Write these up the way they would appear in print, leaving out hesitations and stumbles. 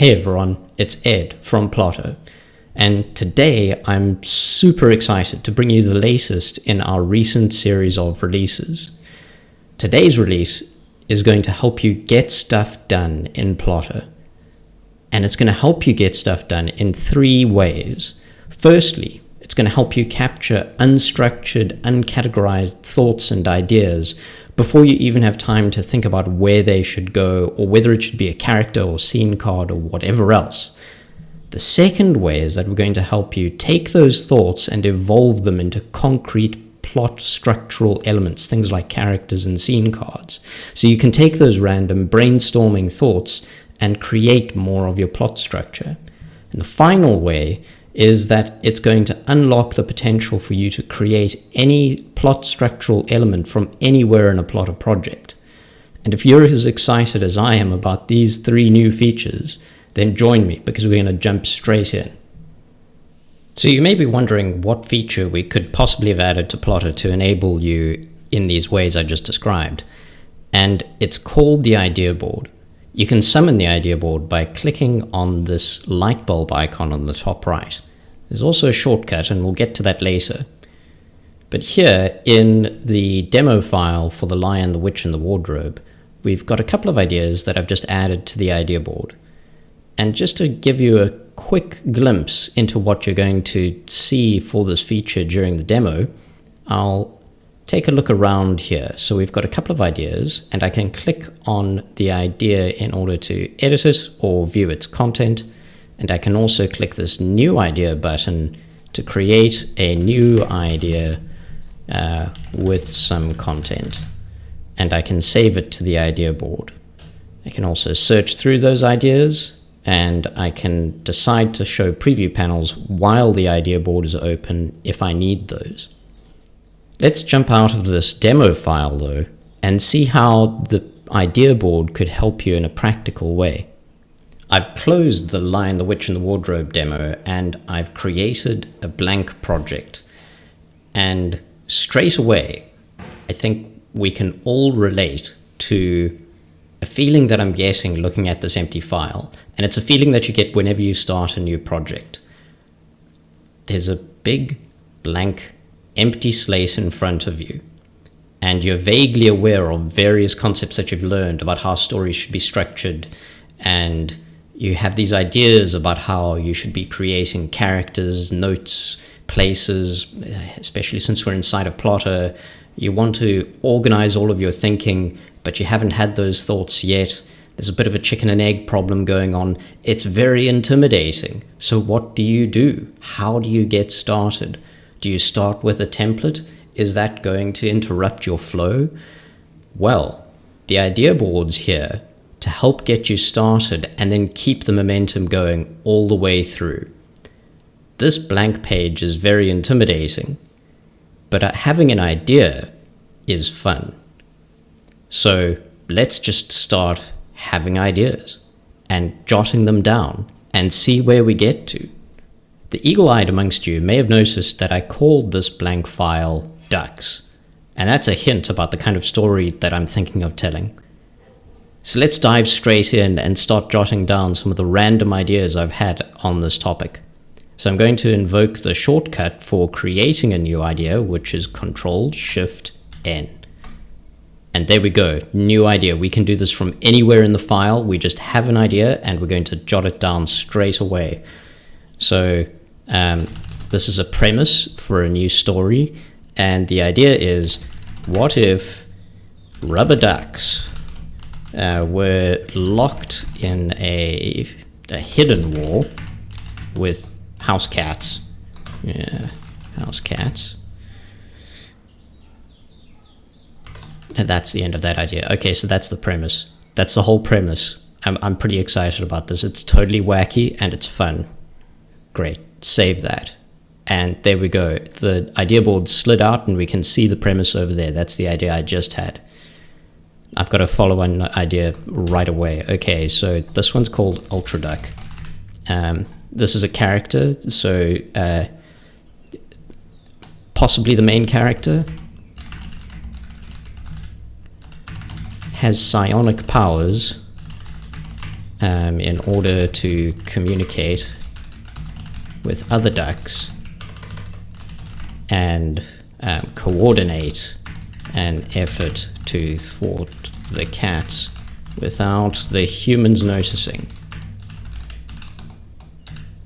Hey everyone, it's Ed from Plottr, and today I'm super excited to bring you the latest in our recent series of releases. Today's release is going to help you get stuff done in Plottr, and it's going to help you get stuff done in 3 ways. Firstly, it's going to help you capture unstructured, uncategorized thoughts and ideas before you even have time to think about where they should go or whether it should be a character or scene card or whatever else. The second way is that we're going to help you take those thoughts and evolve them into concrete plot structural elements, things like characters and scene cards. So you can take those random brainstorming thoughts and create more of your plot structure. And the final way is that it's going to unlock the potential for you to create any plot structural element from anywhere in a Plottr project. And if you're as excited as I am about these 3 new features, then join me because we're going to jump straight in. So you may be wondering what feature we could possibly have added to Plottr to enable you in these ways I just described. And it's called the idea board. You can summon the idea board by clicking on this light bulb icon on the top right. There's also a shortcut, and we'll get to that later. But here in the demo file for The Lion, the Witch, and the Wardrobe, we've got a couple of ideas that I've just added to the idea board. And just to give you a quick glimpse into what you're going to see for this feature during the demo, I'll take a look around here. So we've got a couple of ideas, and I can click on the idea in order to edit it or view its content. And I can also click this new idea button to create a new idea with some content. And I can save it to the idea board. I can also search through those ideas, and I can decide to show preview panels while the idea board is open if I need those. Let's jump out of this demo file though and see how the idea board could help you in a practical way. I've closed the Lion, the Witch, and the Wardrobe demo, and I've created a blank project. And straight away, I think we can all relate to a feeling that I'm getting looking at this empty file. And it's a feeling that you get whenever you start a new project. There's a big blank empty slate in front of you, and you're vaguely aware of various concepts that you've learned about how stories should be structured, and you have these ideas about how you should be creating characters, notes, places, especially since we're inside of Plottr. You want to organize all of your thinking, but you haven't had those thoughts yet. There's a bit of a chicken and egg problem going on. It's very intimidating. So what do? How do you get started? Do you start with a template? Is that going to interrupt your flow? Well, the idea board's here to help get you started and then keep the momentum going all the way through. This blank page is very intimidating, but having an idea is fun. So let's just start having ideas and jotting them down and see where we get to. The eagle-eyed amongst you may have noticed that I called this blank file Ducks, and that's a hint about the kind of story that I'm thinking of telling. So let's dive straight in and start jotting down some of the random ideas I've had on this topic. So I'm going to invoke the shortcut for creating a new idea, which is Control-Shift-N. And there we go, new idea. We can do this from anywhere in the file. We just have an idea and we're going to jot it down straight away. So this is a premise for a new story, and the idea is, what if rubber ducks were locked in a hidden wall with house cats? Yeah, house cats. And that's the end of that idea. Okay, so that's the premise. That's the whole premise. I'm pretty excited about this. It's totally wacky and it's fun. Great, save that. And there we go. The idea board slid out and we can see the premise over there. That's the idea I just had. I've got a follow-on idea right away. Okay, so this one's called Ultra Duck. This is a character, so possibly the main character has psionic powers in order to communicate with other ducks and coordinate an effort to thwart the cats without the humans noticing.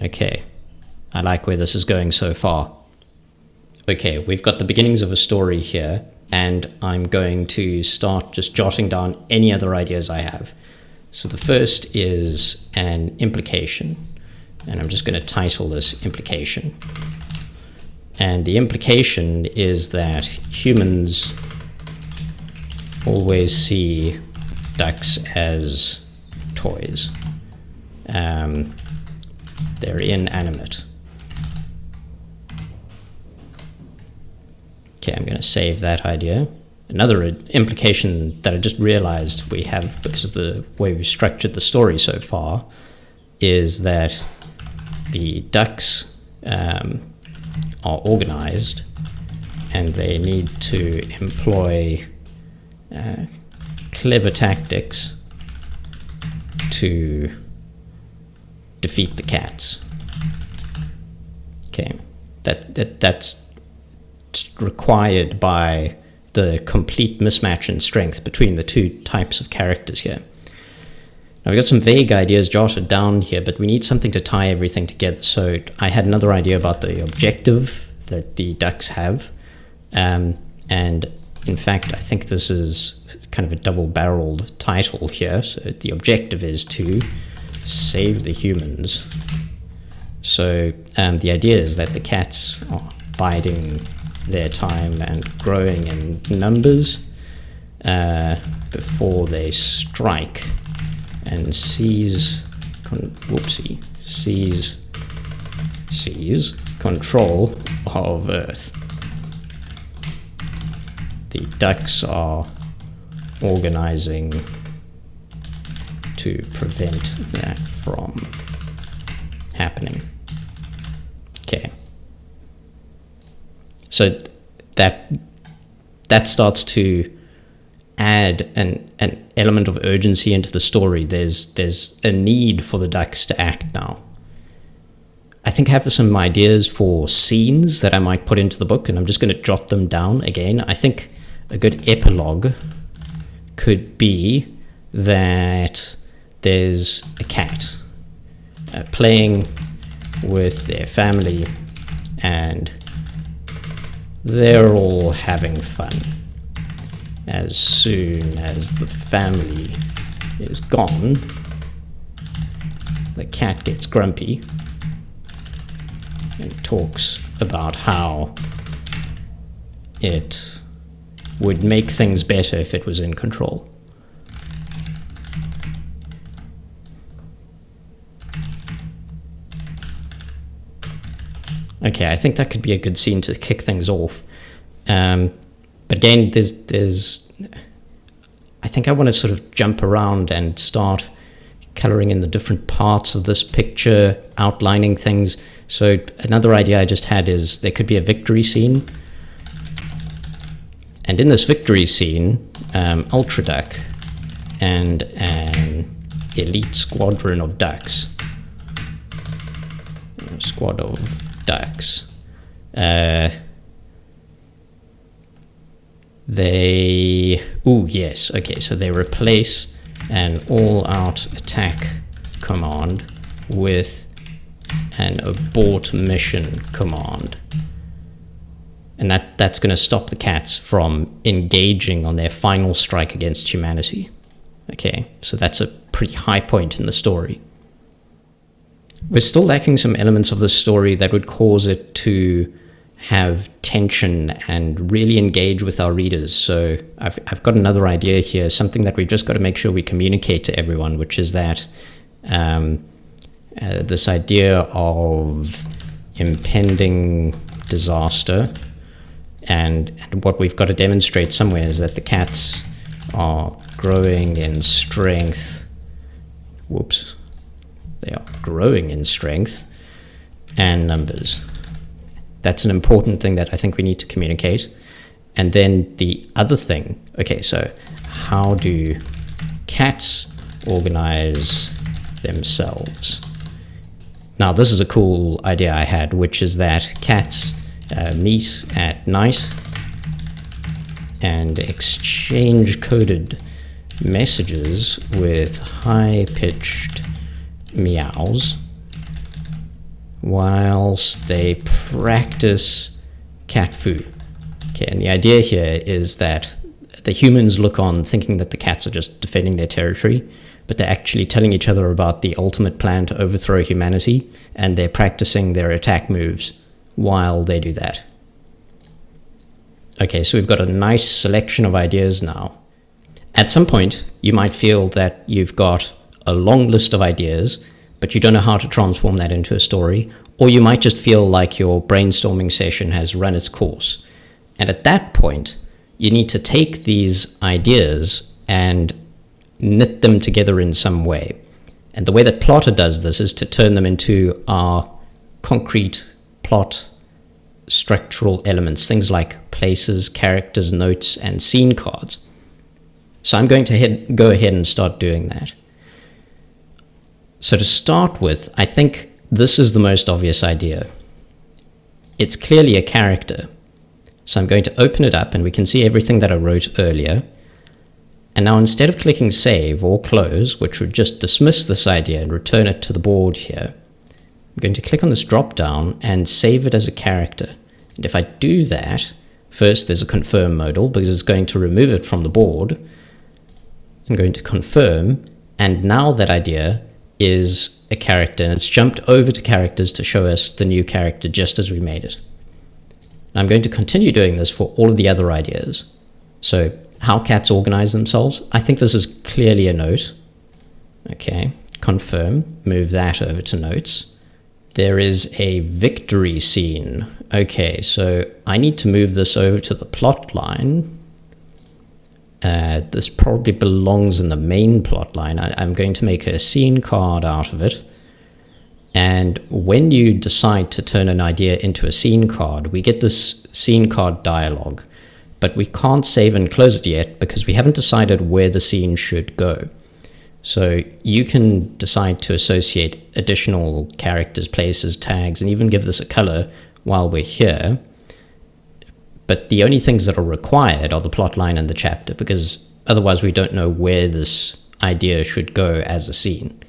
Okay, I like where this is going so far. Okay, we've got the beginnings of a story here, and I'm going to start just jotting down any other ideas I have. So the first is an implication, and I'm just going to title this implication. And the implication is that humans always see ducks as toys. They're inanimate. Okay, I'm going to save that idea. Another implication that I just realized we have because of the way we've structured the story so far is that the ducks are organized and they need to employ clever tactics to defeat the cats. Okay, that's required by the complete mismatch in strength between the two types of characters here. Now we've got some vague ideas jotted down here, but we need something to tie everything together. So I had another idea about the objective that the ducks have, and in fact I think this is kind of a double-barreled title here. So the objective is to save the humans. So the idea is that the cats are biding their time and growing in numbers before they strike and seize control of Earth. The ducks are organizing to prevent that from happening. Okay. So that starts to add an element of urgency into the story. There's a need for the ducks to act now. I think I have some ideas for scenes that I might put into the book, and I'm just going to jot them down again. I think a good epilogue could be that there's a cat playing with their family, and they're all having fun. As soon as the family is gone, the cat gets grumpy and talks about how it would make things better if it was in control. Okay, I think that could be a good scene to kick things off. But again, I think I want to sort of jump around and start coloring in the different parts of this picture, outlining things. So another idea I just had is there could be a victory scene. And in this victory scene, Ultra Duck and an elite squadron of ducks, squad of ducks, so they replace an all-out attack command with an abort mission command. And that's going to stop the cats from engaging on their final strike against humanity. Okay, so that's a pretty high point in the story. We're still lacking some elements of the story that would cause it to have tension and really engage with our readers. So I've got another idea here, something that we've just got to make sure we communicate to everyone, which is that this idea of impending disaster, and what we've got to demonstrate somewhere is that the cats are growing in strength. They are growing in strength and numbers. That's an important thing that I think we need to communicate. And then the other thing, okay, so how do cats organize themselves. Now, this is a cool idea I had, which is that cats meet at night and exchange coded messages with high-pitched meows whilst they practice cat foo. Okay, and the idea here is that the humans look on thinking that the cats are just defending their territory, but they're actually telling each other about the ultimate plan to overthrow humanity, and they're practicing their attack moves while they do that. Okay, so we've got a nice selection of ideas now. At some point, you might feel that you've got a long list of ideas, but you don't know how to transform that into a story, or you might just feel like your brainstorming session has run its course. And at that point, you need to take these ideas and knit them together in some way. And the way that Plottr does this is to turn them into our concrete plot structural elements, things like places, characters, notes, and scene cards. So I'm going to go ahead and start doing that. So to start with, I think this is the most obvious idea. It's clearly a character. So I'm going to open it up and we can see everything that I wrote earlier. And now instead of clicking save or close, which would just dismiss this idea and return it to the board here, I'm going to click on this drop down and save it as a character. And if I do that, first there's a confirm modal because it's going to remove it from the board. I'm going to confirm, and now that idea is a character, and it's jumped over to characters to show us the new character just as we made it. I'm going to continue doing this for all of the other ideas. So how cats organize themselves, I think this is clearly a note. Okay, confirm, move that over to notes. There is a victory scene. Okay, so I need to move this over to the plot line. This probably belongs in the main plot line. I'm going to make a scene card out of it. And when you decide to turn an idea into a scene card, we get this scene card dialog. But we can't save and close it yet because we haven't decided where the scene should go. So you can decide to associate additional characters, places, tags, and even give this a color while we're here. But the only things that are required are the plot line and the chapter, because otherwise we don't know where this idea should go as a scene.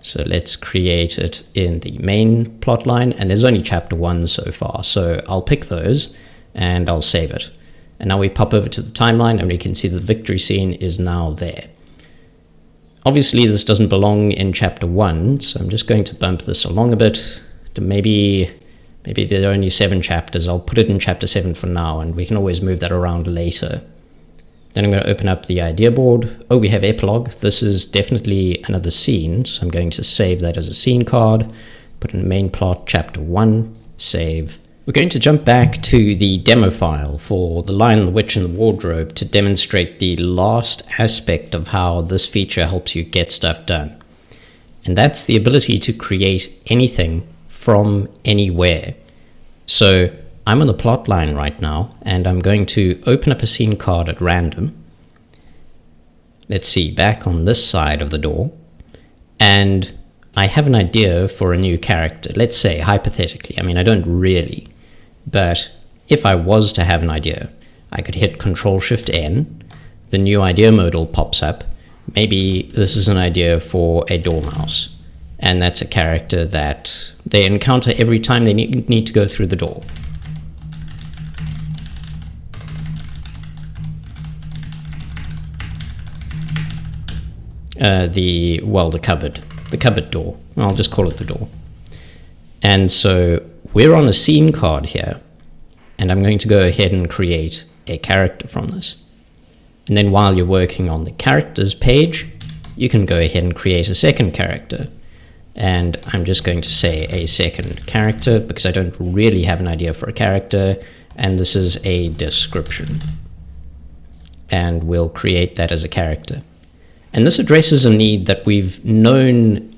So let's create it in the main plot line, and there's only chapter 1 so far. So I'll pick those and I'll save it. And now we pop over to the timeline and we can see the victory scene is now there. Obviously this doesn't belong in chapter 1, so I'm just going to bump this along a bit to maybe there are only 7 chapters. I'll put it in chapter 7 for now, and we can always move that around later. Then I'm going to open up the idea board. Oh, we have epilogue. This is definitely another scene, so I'm going to save that as a scene card, put in main plot, chapter 1, save. We're going to jump back to the demo file for The Lion, the Witch, and the Wardrobe to demonstrate the last aspect of how this feature helps you get stuff done. And that's the ability to create anything from anywhere. So I'm on the plot line right now, and I'm going to open up a scene card at random. Let's see, back on this side of the door. And I have an idea for a new character. Let's say, hypothetically, I mean, I don't really, but if I was to have an idea, I could hit Control-Shift-N, the new idea modal pops up. Maybe this is an idea for a dormouse, and that's a character that they encounter every time they need to go through the door. The cupboard door. I'll just call it the door. And so we're on a scene card here, and I'm going to go ahead and create a character from this. And then while you're working on the characters page, you can go ahead and create a second character. And I'm just going to say a second character because I don't really have an idea for a character, and this is a description. And we'll create that as a character. And this addresses a need that we've known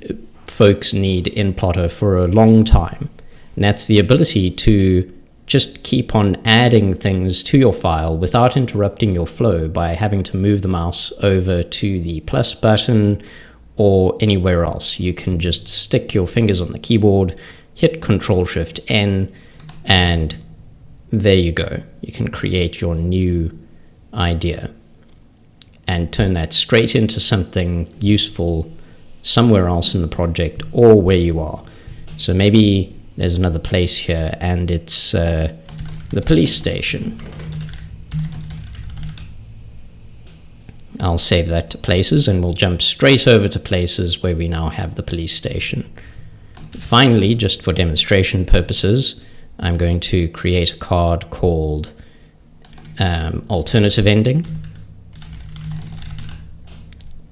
folks need in Plottr for a long time. And that's the ability to just keep on adding things to your file without interrupting your flow by having to move the mouse over to the plus button or anywhere else. You can just stick your fingers on the keyboard, hit Control-Shift-N, and there you go. You can create your new idea and turn that straight into something useful somewhere else in the project or where you are. So maybe there's another place here, and it's the police station. I'll save that to places, and we'll jump straight over to places where we now have the police station. Finally, just for demonstration purposes, I'm going to create a card called alternative ending.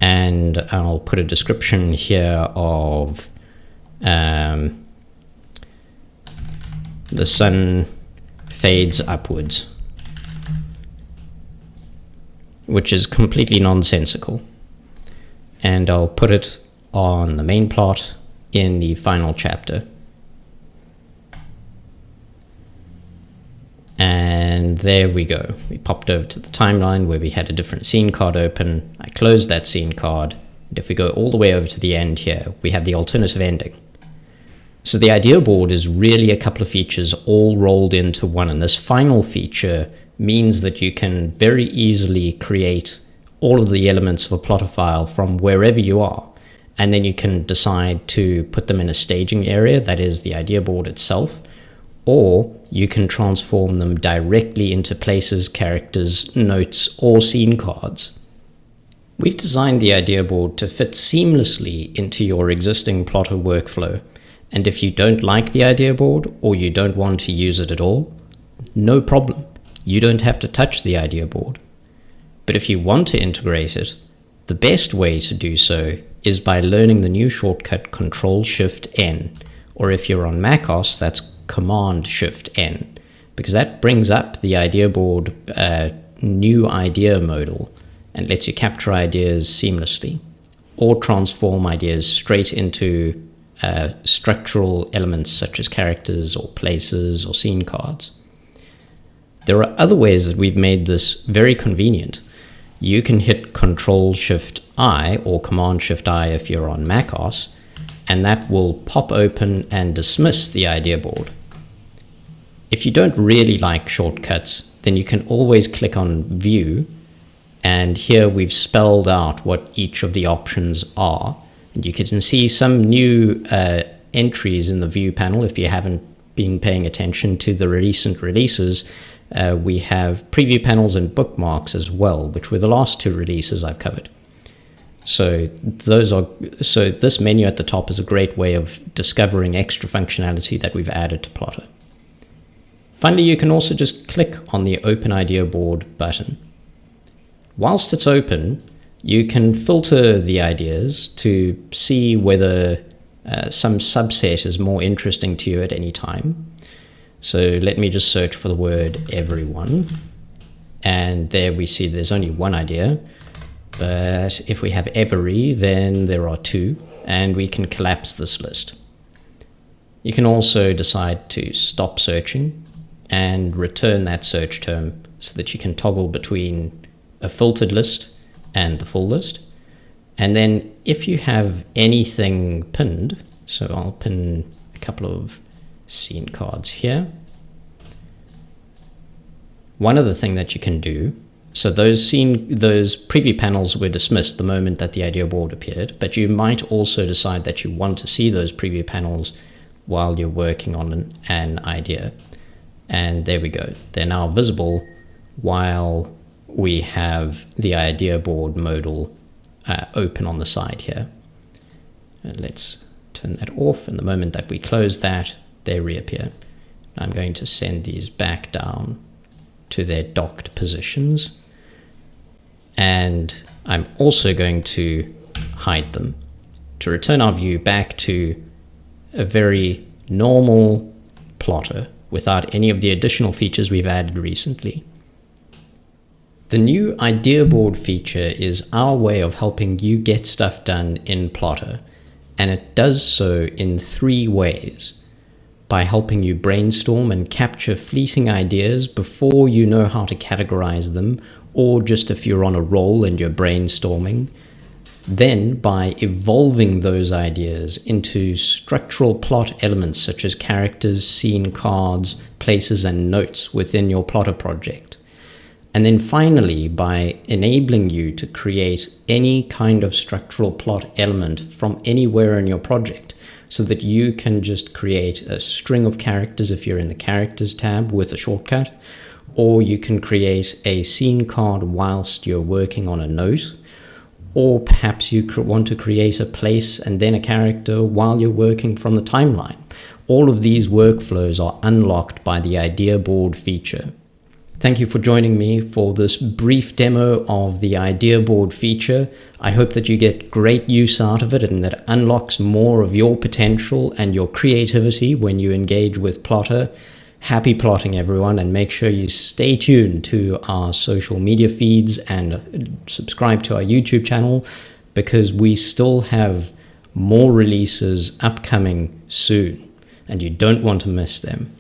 And I'll put a description here of the sun fades upwards, which is completely nonsensical. And I'll put it on the main plot in the final chapter. And there we go. We popped over to the timeline where we had a different scene card open. I closed that scene card. And if we go all the way over to the end here, we have the alternative ending. So the idea board is really a couple of features all rolled into one. And this final feature means that you can very easily create all of the elements of a Plottr file from wherever you are. And then you can decide to put them in a staging area, that is the idea board itself, or you can transform them directly into places, characters, notes, or scene cards. We've designed the idea board to fit seamlessly into your existing Plottr workflow. And if you don't like the idea board, or you don't want to use it at all, no problem. You don't have to touch the idea board. But if you want to integrate it, the best way to do so is by learning the new shortcut Control-Shift-N, or if you're on macOS, that's Command-Shift-N, because that brings up the idea board new idea modal and lets you capture ideas seamlessly or transform ideas straight into structural elements such as characters or places or scene cards. There are other ways that we've made this very convenient. You can hit Control-Shift-I or Command-Shift-I if you're on macOS, and that will pop open and dismiss the idea board. If you don't really like shortcuts, then you can always click on View, and here we've spelled out what each of the options are. And you can see some new entries in the View panel. If you haven't been paying attention to the recent releases, we have preview panels and bookmarks as well, which were the last two releases I've covered. So this menu at the top is a great way of discovering extra functionality that we've added to Plottr. Finally, you can also just click on the Open Idea Board button. Whilst it's open, you can filter the ideas to see whether some subset is more interesting to you at any time. So let me just search for the word everyone. And there we see there's only one idea. But if we have every, then there are two, and we can collapse this list. You can also decide to stop searching and return that search term so that you can toggle between a filtered list and the full list. And then if you have anything pinned, so I'll pin a couple of scene cards here. One other thing that you can do, so those preview panels were dismissed the moment that the idea board appeared, but you might also decide that you want to see those preview panels while you're working on an idea. And there we go. They're now visible while we have the idea board modal open on the side here. And let's turn that off, and the moment that we close that, they reappear. I'm going to send these back down to their docked positions. And I'm also going to hide them to return our view back to a very normal Plottr without any of the additional features we've added recently. The new idea board feature is our way of helping you get stuff done in Plottr, and it does so in 3 ways. By helping you brainstorm and capture fleeting ideas before you know how to categorize them, or just if you're on a roll and you're brainstorming. Then, by evolving those ideas into structural plot elements such as characters, scene cards, places, and notes within your Plottr project. And then finally, by enabling you to create any kind of structural plot element from anywhere in your project, so that you can just create a string of characters if you're in the characters tab with a shortcut, or you can create a scene card whilst you're working on a note, or perhaps you want to create a place and then a character while you're working from the timeline. All of these workflows are unlocked by the idea board feature. Thank you for joining me for this brief demo of the idea board feature. I hope that you get great use out of it and that it unlocks more of your potential and your creativity when you engage with Plottr. Happy plotting, everyone, and make sure you stay tuned to our social media feeds and subscribe to our YouTube channel, because we still have more releases upcoming soon and you don't want to miss them.